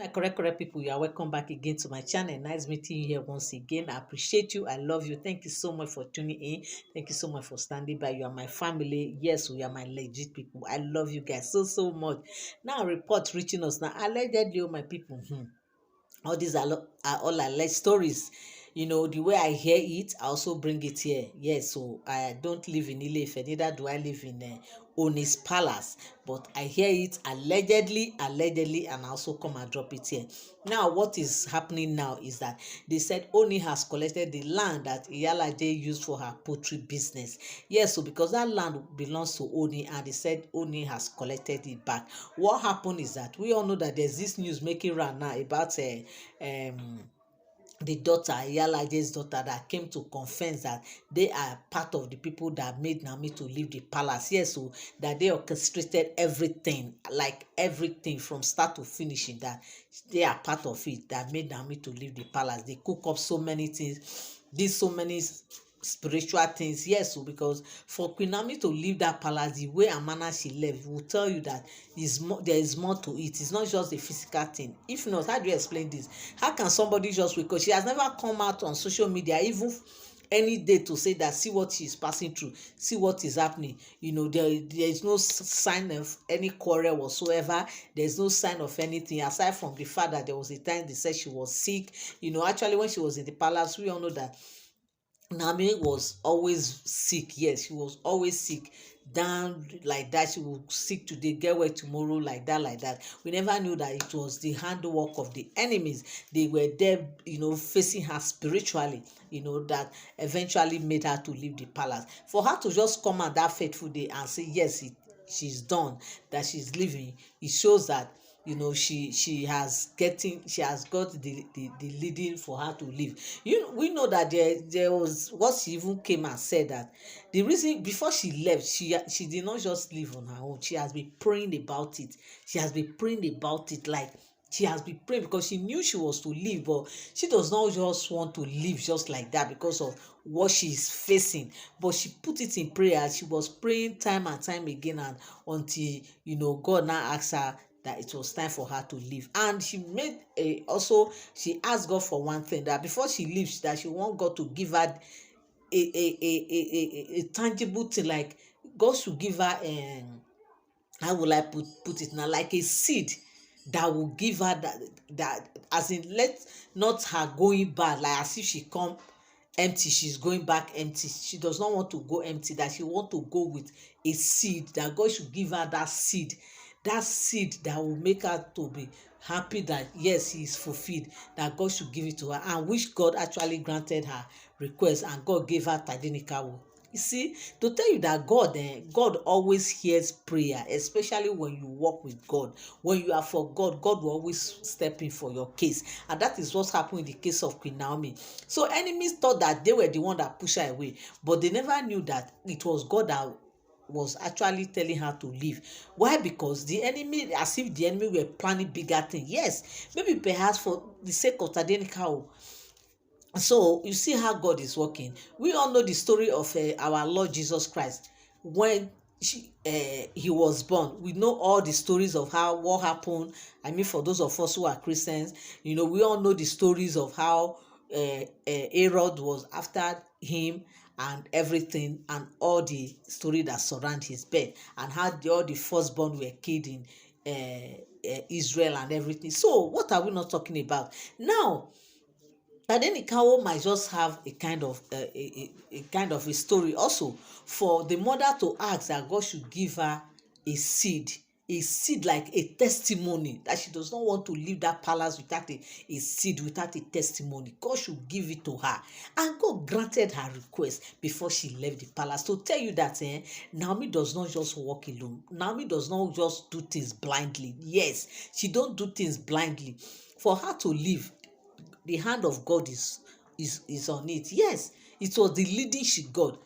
My correct people, you are welcome back again to my channel. Nice meeting you here once again. I appreciate you. I love you. Thank you so much for tuning in. Thank you so much for standing by. You are my family. Yes, we are my legit people. I love you guys so much. Now, report reaching us now. Allegedly, oh, my people. All these are all alleged stories. The way I hear it, I also bring it here. Yes, so I don't live in Ile-Ife, neither do I live in Oni's palace, but I hear it allegedly, and I also come and drop it here. Now, what is happening now is that they said Oni has collected the land that Iyalaje used for her poultry business. Yes, so because that land belongs to Oni, and they said Oni has collected it back. What happened is that we all know that there's this news making round now about the daughter, Iyalaje's daughter, that came to confess that they are part of the people that made Naomi to leave the palace. Yes, so that they orchestrated everything, like everything from start to finishing, that they are part of it, that made Naomi to leave the palace. They cook up so many things, did so many spiritual things. Yes, so because for Queen Naomi to leave that palace the way and manner she left will tell you that there is more to it. It's not just a physical thing. If not, how do you explain this? How can somebody just, because she has never come out on social media even any day to say that see what she is passing through, see what is happening, there is no sign of any quarrel whatsoever. There's no sign of anything aside from the fact that there was a time they said she was sick. Actually, when she was in the palace, we all know that Naomi was always sick. Yes, she was always sick. Down like that, she would sick today, get well tomorrow, like that. We never knew that it was the handwork of the enemies. They were there, facing her spiritually, that eventually made her to leave the palace. For her to just come on that fateful day and say, yes, she's done, that she's leaving, it shows that she has got the leading for her to leave. We know that there was what she even came and said, that the reason before she left, she did not just leave on her own. She has been praying about it. Like she has been praying, because she knew she was to leave, but she does not just want to leave just like that because of what she's facing. But she put it in prayer. She was praying time and time again, and until God now asked her that it was time for her to leave. And she she asked God for one thing, that before she leaves, that she want God to give her a tangible thing, like God should give her how will I put it now, like a seed that will give her that as in, let not her going back like as if she come empty, she's going back empty. She does not want to go empty, that she want to go with a seed, that God should give her that seed that will make her to be happy, that yes, he is fulfilled, that God should give it to her, and which God actually granted her request, and God gave her Tadinikawo. You see, to tell you that God always hears prayer, especially when you walk with God. When you are for God, God will always step in for your case. And that is what's happened in the case of Queen Naomi. So enemies thought that they were the one that pushed her away, but they never knew that it was God that was actually telling her to leave. Why? Because the enemy, as if the enemy were planning bigger things. Yes, maybe perhaps for the sake of Tadenika. So you see how God is working. We all know the story of our Lord Jesus Christ. When he was born, we know all the stories of what happened. I mean, for those of us who are Christians, we all know the stories of how Herod was after him and everything, and all the story that surround his birth, and how all the firstborn were killed in Israel and everything. So what are we not talking about now? And then Ikawo might just have a kind of a story also, for the mother to ask that God should give her a seed like a testimony, that she does not want to leave that palace without a seed, without a testimony. God should give it to her, and God granted her request before she left the palace. To tell you that Naomi does not just walk alone. Naomi does not just do things blindly. Yes, she don't do things blindly. For her to leave, the hand of God is on it. Yes, it was the leading she got.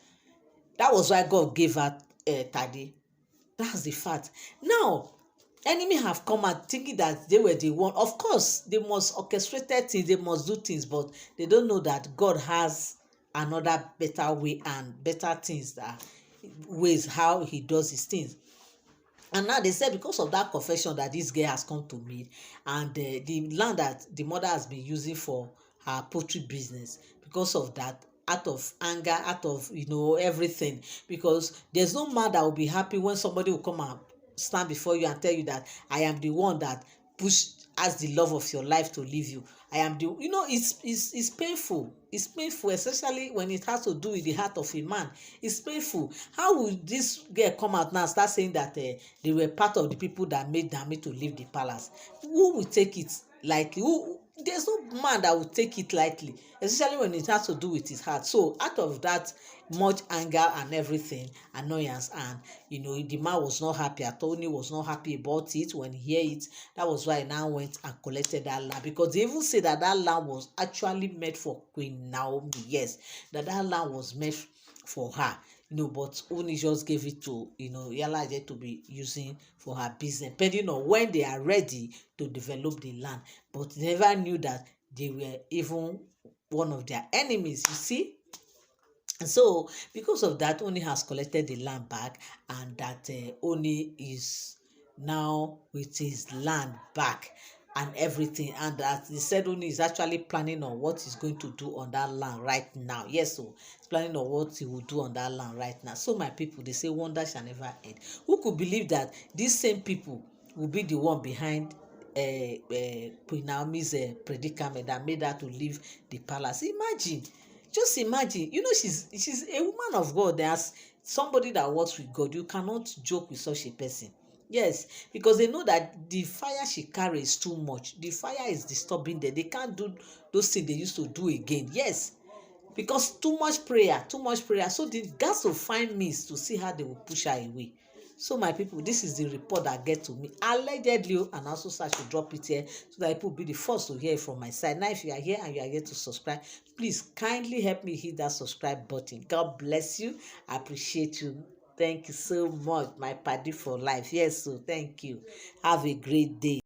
That was why God gave her Tade. That's the fact. Now, enemy have come out thinking that they were the one. Of course, they must orchestrate things, they must do things, but they don't know that God has another better way and better things, that ways how he does his things. And now they said because of that confession that this girl has come to meet, and the land that the mother has been using for her poultry business, because of that, out of anger, out of everything, because there's no man that will be happy when somebody will come and stand before you and tell you that I am the one that pushed as the love of your life to leave you. I am the it's painful. It's painful, especially when it has to do with the heart of a man. It's painful. How will this girl come out now and start saying that they were part of the people that made Naomi to leave the palace? Who will take it lightly? Who There's no man that will take it lightly, especially when it has to do with his heart. So out of that much anger and everything, annoyance, and the man was not happy at all. Tony was not happy about it when he heard it. That was why he now went and collected that land, because they even say that that land was actually made for Queen Naomi. Yes, that land was made for her. But Oni just gave it to Iyalaje to be using for her business, depending on when they are ready to develop the land. But they never knew that they were even one of their enemies. You see. And so, because of that, Oni has collected the land back, and that Oni is now with his land back and everything. And that he said Oni is actually planning on what he's going to do on that land right now. Yes, so he's planning on what he will do on that land right now. So, my people, they say wonder shall never end. Who could believe that these same people will be the one behind Queen Naomi's predicament that made her to leave the palace? Imagine. Just imagine, she's a woman of God. There's somebody that works with God. You cannot joke with such a person. Yes, because they know that the fire she carries is too much. The fire is disturbing them. They can't do those things they used to do again. Yes, because too much prayer, too much prayer. So they got to find means to see how they will push her away. So my people, this is the report that get to me allegedly, and also so I should drop it here so that people be the first to hear it from my side. Now, if you are here and you are here to subscribe, please kindly help me hit that subscribe button. God bless you. I appreciate you. Thank you so much, my paddy for life. Yes, so thank you. Have a great day.